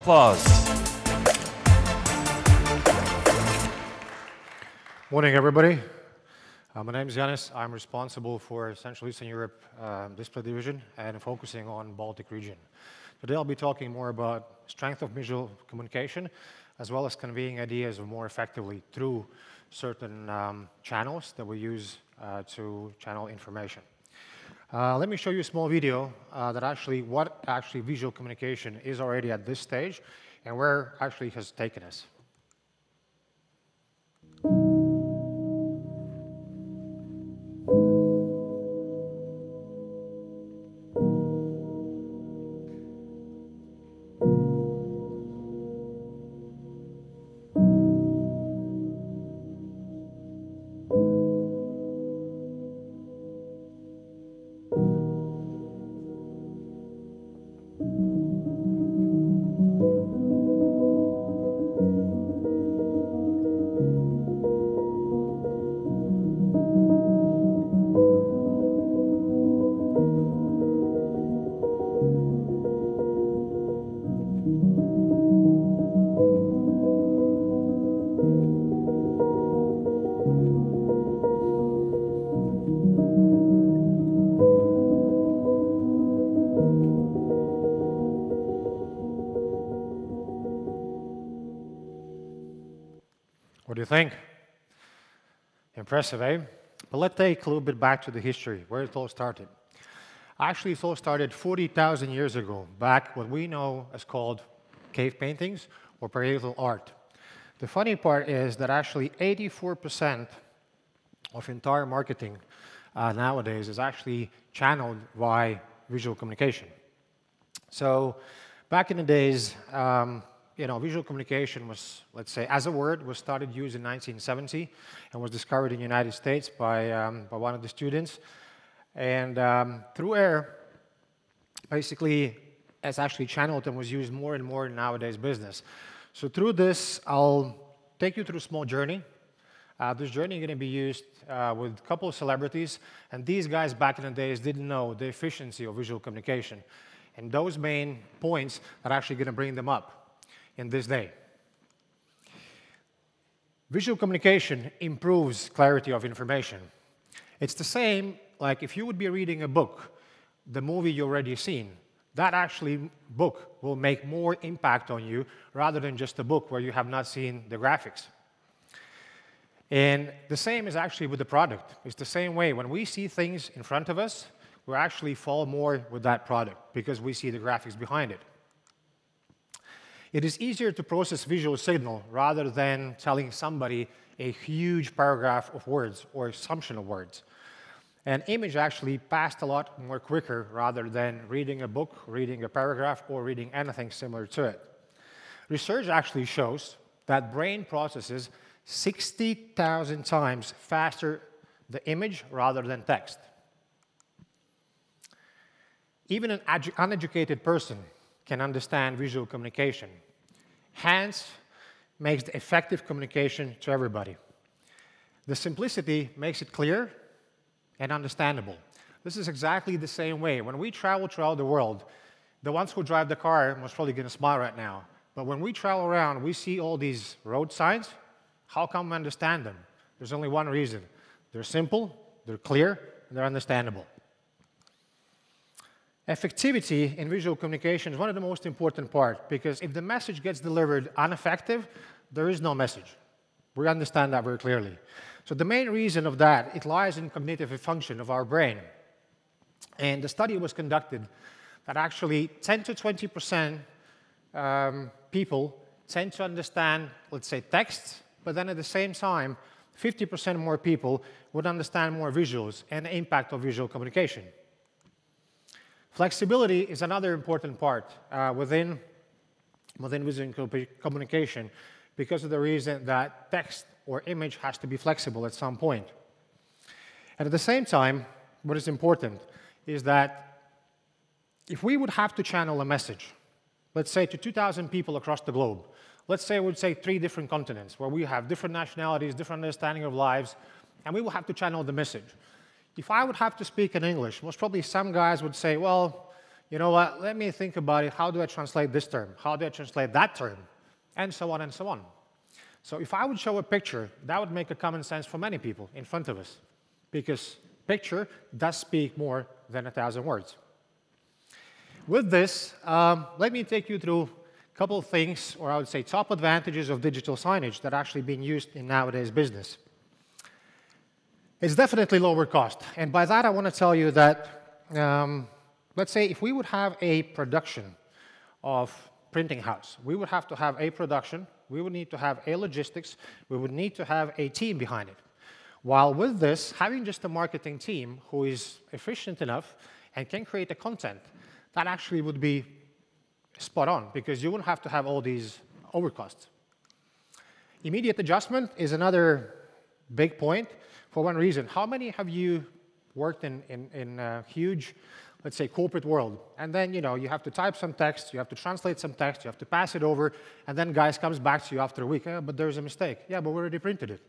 applause. Morning, everybody. My name is Jānis. I'm responsible for Central Eastern Europe display division and focusing on Baltic region. Today I'll be talking more about strength of visual communication, as well as conveying ideas more effectively through certain channels that we use to channel information. Let me show you a small video what visual communication is already at this stage and where actually has taken us. What do you think? Impressive, eh? But let's take a little bit back to the history, where it all started. Actually, it all started 40,000 years ago, back what we know as called cave paintings or parietal art. The funny part is that actually 84% of entire marketing nowadays is actually channeled by visual communication. So back in the days, visual communication was, let's say, as a word, was started used in 1970 and was discovered in the United States by one of the students. And through air, basically, it's actually channeled and was used more and more in nowadays business. So through this, I'll take you through a small journey. This journey is going to be used with a couple of celebrities, and these guys back in the days didn't know the efficiency of visual communication. And those main points are actually going to bring them up in this day. Visual communication improves clarity of information. It's the same like if you would be reading a book, the movie you already seen, that actually book will make more impact on you rather than just a book where you have not seen the graphics. And the same is actually with the product. It's the same way. When we see things in front of us, we actually fall more with that product because we see the graphics behind it. It is easier to process visual signal rather than telling somebody a huge paragraph of words or assumption of words. An image actually passed a lot more quicker rather than reading a book, reading a paragraph, or reading anything similar to it. Research actually shows that brain processes 60,000 times faster the image rather than text. Even an uneducated person can understand visual communication. Hence, makes the effective communication to everybody. The simplicity makes it clear and understandable. This is exactly the same way. When we travel throughout the world, the ones who drive the car are most probably going to smile right now. But when we travel around, we see all these road signs. How come we understand them? There's only one reason. They're simple, they're clear, and they're understandable. Effectivity in visual communication is one of the most important parts, because if the message gets delivered ineffective, there is no message. We understand that very clearly. So the main reason of that, it lies in cognitive function of our brain. And the study was conducted that actually 10 to 20% people tend to understand, let's say, text, but then at the same time, 50% more people would understand more visuals and the impact of visual communication. Flexibility is another important part within visual communication because of the reason that text or image has to be flexible at some point. And at the same time, what is important is that if we would have to channel a message, let's say to 2,000 people across the globe, let's say we would say 3 different continents where we have different nationalities, different understanding of lives, and we will have to channel the message. If I would have to speak in English, most probably some guys would say, well, You know what, let me think about it. How do I translate this term? How do I translate that term? And so on and so on. So if I would show a picture, that would make a common sense for many people in front of us, because picture does speak more than 1,000 words. With this, let me take you through a couple of things, or I would say top advantages of digital signage that are actually being used in nowadays business. It's definitely lower cost. And by that, I want to tell you that, let's say if we would have a production of printing house, we would have to have a production, we would need to have a logistics, we would need to have a team behind it. While with this, having just a marketing team who is efficient enough and can create the content, that actually would be spot on, because you wouldn't have to have all these overcosts. Immediate adjustment is another big point for one reason. How many have you worked in a huge, let's say, corporate world, and then you have to type some text, you have to translate some text, you have to pass it over, and then guys comes back to you after a week, but there's a mistake. Yeah, but we already printed it.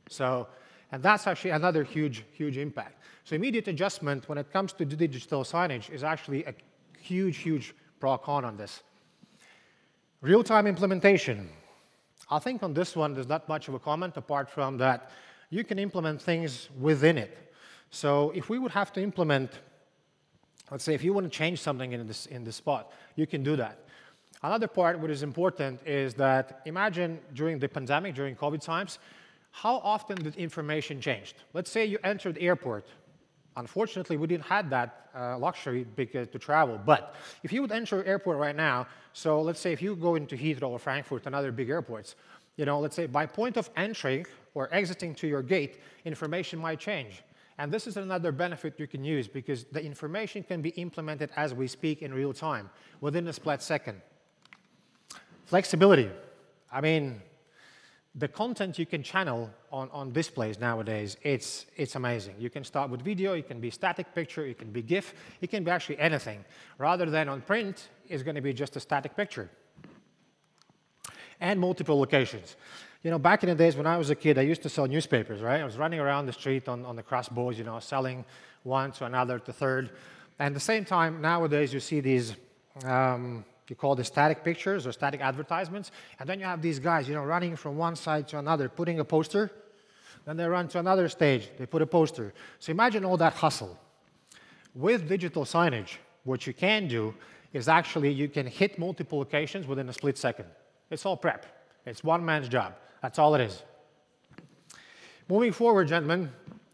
So, and that's actually another huge, huge impact. So immediate adjustment when it comes to digital signage is actually a huge, huge pro-con on this. Real-time implementation. I think on this one, there's not much of a comment apart from that you can implement things within it. So if we would have to implement, let's say if you want to change something in this spot, you can do that. Another part what is important is that imagine during the pandemic, during COVID times, how often did information change? Let's say you entered the airport. Unfortunately, we didn't have that luxury to travel. But if you would enter an airport right now, so let's say if you go into Heathrow or Frankfurt and other big airports, let's say by point of entering or exiting to your gate, information might change. And this is another benefit you can use, because the information can be implemented as we speak in real time, within a split second. Flexibility. I mean, the content you can channel on displays nowadays, it's amazing. You can start with video, it can be static picture, it can be GIF, it can be actually anything. Rather than on print, it's going to be just a static picture. And multiple locations. Back in the days when I was a kid, I used to sell newspapers, right? I was running around the street on the crossbows, selling one to another to third. And at the same time, nowadays you see these you call the static pictures or static advertisements, and then you have these guys, running from one side to another, putting a poster, then they run to another stage, they put a poster. So imagine all that hustle. With digital signage, what you can do is actually you can hit multiple locations within a split second. It's all prep. It's one man's job. That's all it is. Moving forward, gentlemen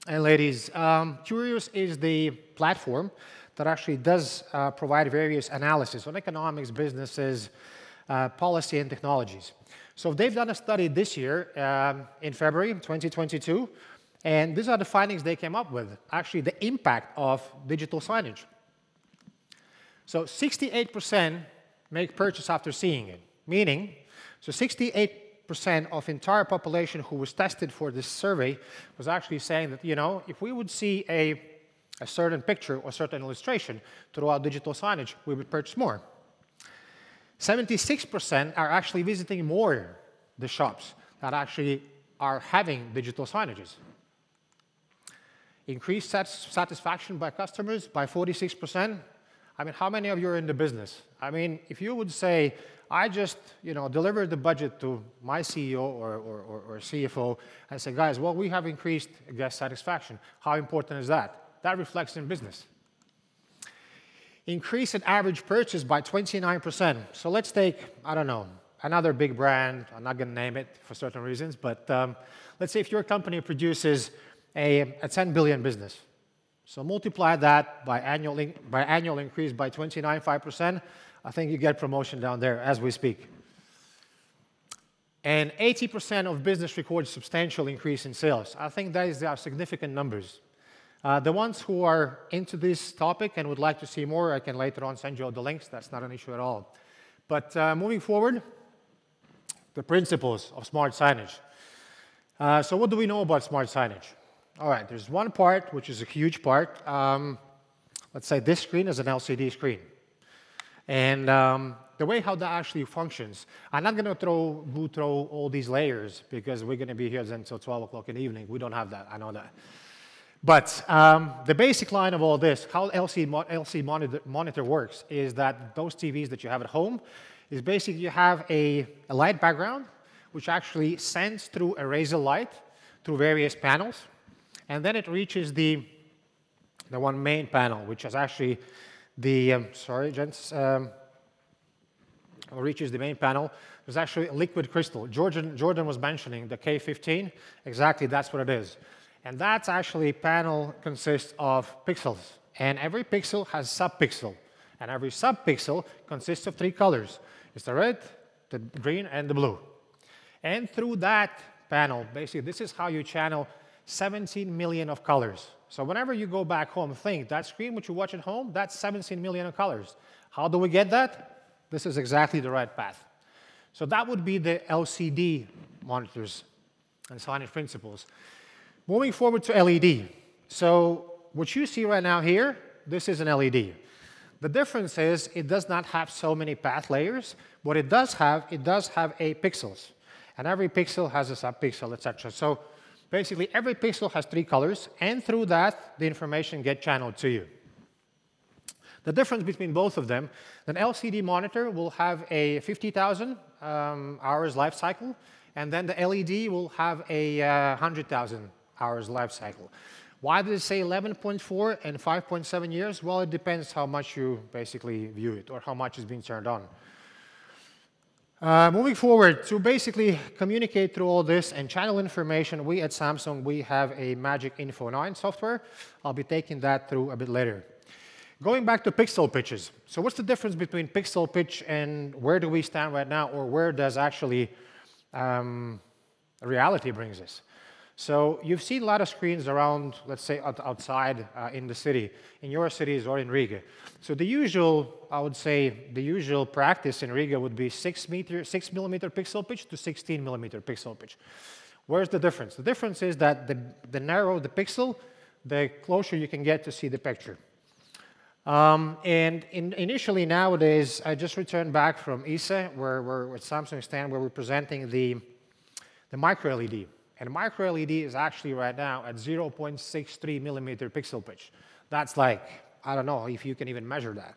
and ladies, Curious is the platform that actually does provide various analysis on economics, businesses, policy, and technologies. So they've done a study this year in February 2022, and these are the findings they came up with, actually the impact of digital signage. So 68% make purchase after seeing it, meaning, so 68% of entire population who was tested for this survey was actually saying that, if we would see a certain picture or certain illustration throughout digital signage, we would purchase more. 76% are actually visiting more the shops that actually are having digital signages. Increased satisfaction by customers by 46%. I mean, how many of you are in the business? I mean, if you would say, I just delivered the budget to my CEO or CFO and say, guys, well, we have increased guest satisfaction. How important is that? That reflects in business. Increase in average purchase by 29%. So let's take, I don't know, another big brand. I'm not going to name it for certain reasons, but let's say if your company produces a 10 billion business. So multiply that by annual increase by 29.5%. I think you get promotion down there as we speak. And 80% of business records substantial increase in sales. I think they are significant numbers. The ones who are into this topic and would like to see more, I can later on send you all the links. That's not an issue at all. But moving forward, the principles of smart signage. So what do we know about smart signage? All right, there's one part, which is a huge part. Let's say this screen is an LCD screen. And the way how that actually functions, I'm not going to go through all these layers because we're going to be here until 12 o'clock in the evening. We don't have that, I know that. But the basic line of all this, how LCD monitor works, is that those TVs that you have at home is basically you have a light background, which actually sends through a razor light through various panels, and then it reaches the one main panel, which is actually the, sorry, gents, reaches the main panel. There's actually a liquid crystal. Jordan was mentioning the K15. Exactly, that's what it is. And that's actually panel consists of pixels. And every pixel has subpixel. And every subpixel consists of 3 colors. It's the red, the green, and the blue. And through that panel, basically, this is how you channel 17 million of colors. So whenever you go back home, think, that screen which you watch at home, that's 17 million of colors. How do we get that? This is exactly the right path. So that would be the LCD monitors and signage principles. Moving forward to LED. So what you see right now here, this is an LED. The difference is it does not have so many path layers. What it does have 8 pixels. And every pixel has a subpixel, etc. So basically, every pixel has 3 colors, and through that, the information gets channeled to you. The difference between both of them, an LCD monitor will have a 50,000 hours life cycle, and then the LED will have a 100,000 hours life cycle. Why did it say 11.4 and 5.7 years? Well, it depends how much you basically view it or how much is being turned on. Moving forward, to basically communicate through all this and channel information, we at Samsung, we have a Magic Info 9 software. I'll be taking that through a bit later. Going back to pixel pitches. So what's the difference between pixel pitch and where do we stand right now, or where does actually reality brings us? So you've seen a lot of screens around, let's say, outside in the city, in your cities or in Riga. So the usual, I would say, the usual practice in Riga would be 6 millimeter pixel pitch to 16 millimeter pixel pitch. Where's the difference? The difference is that the narrower the pixel, the closer you can get to see the picture. Initially nowadays, I just returned back from ISE, where we're at Samsung stand, where we're presenting the micro LED. And micro LED is actually right now at 0.63 millimeter pixel pitch. That's like, I don't know if you can even measure that.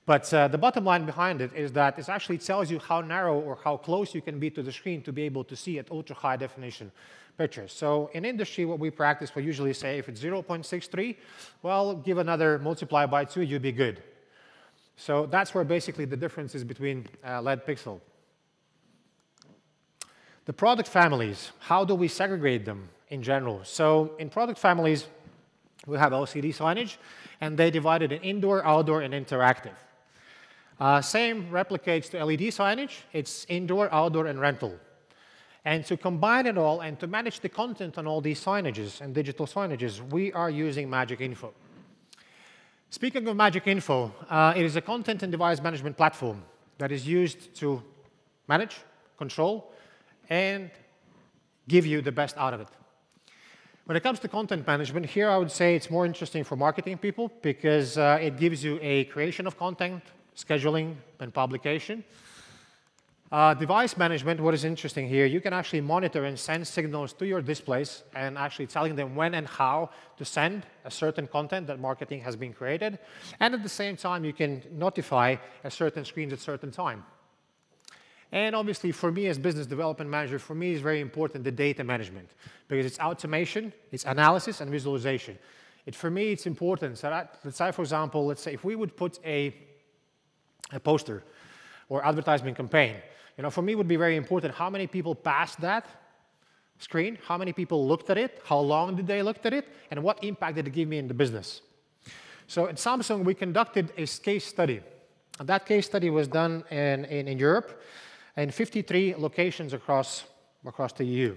But the bottom line behind it is that it actually tells you how narrow or how close you can be to the screen to be able to see at ultra high definition pictures. So in industry, what we practice, we usually say if it's 0.63, well, give another multiply by 2, you'll be good. So that's where basically the difference is between LED pixel. The product families, how do we segregate them in general? So in product families, we have LCD signage, and they divided in indoor, outdoor, and interactive. Same replicates to LED signage. It's indoor, outdoor, and rental. And to combine it all and to manage the content on all these signages and digital signages, we are using Magic Info. Speaking of Magic Info, it is a content and device management platform that is used to manage, control, and give you the best out of it. When it comes to content management, here I would say it's more interesting for marketing people because it gives you a creation of content, scheduling, and publication. Device management, what is interesting here, you can actually monitor and send signals to your displays and actually telling them when and how to send a certain content that marketing has been created. And at the same time, you can notify a certain screens at certain time. And obviously, for me as business development manager, for me is very important the data management because it's automation, it's analysis, and visualization. For me, it's important. So that, let's say, for example, let's say if we would put a poster or advertisement campaign, for me it would be very important how many people passed that screen, how many people looked at it, how long did they look at it, and what impact did it give me in the business. So at Samsung, we conducted a case study. And that case study was done in Europe, in 53 locations across the EU.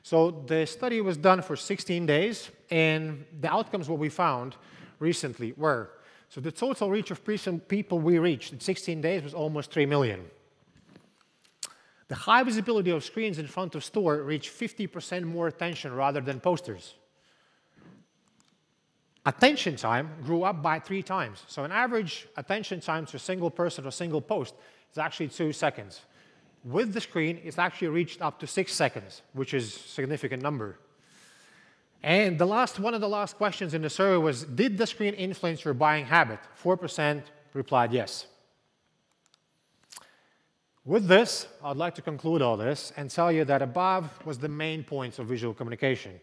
So the study was done for 16 days, and the outcomes, what we found recently were, so the total reach of people we reached in 16 days was almost 3 million. The high visibility of screens in front of store reached 50% more attention rather than posters. Attention time grew up by 3 times. So an average attention time to a single person or single post is actually 2 seconds. With the screen, it's actually reached up to 6 seconds, which is a significant number. And one of the last questions in the survey was, did the screen influence your buying habit? 4% replied yes. With this, I'd like to conclude all this and tell you that above was the main points of visual communication.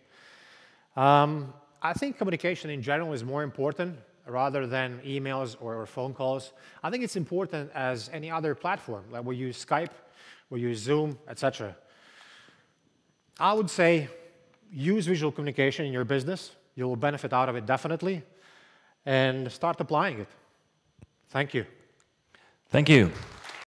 I think communication in general is more important rather than emails or phone calls. I think it's important as any other platform. Like we use Skype, we use Zoom, etc. I would say use visual communication in your business. You will benefit out of it definitely. And start applying it. Thank you. Thank you.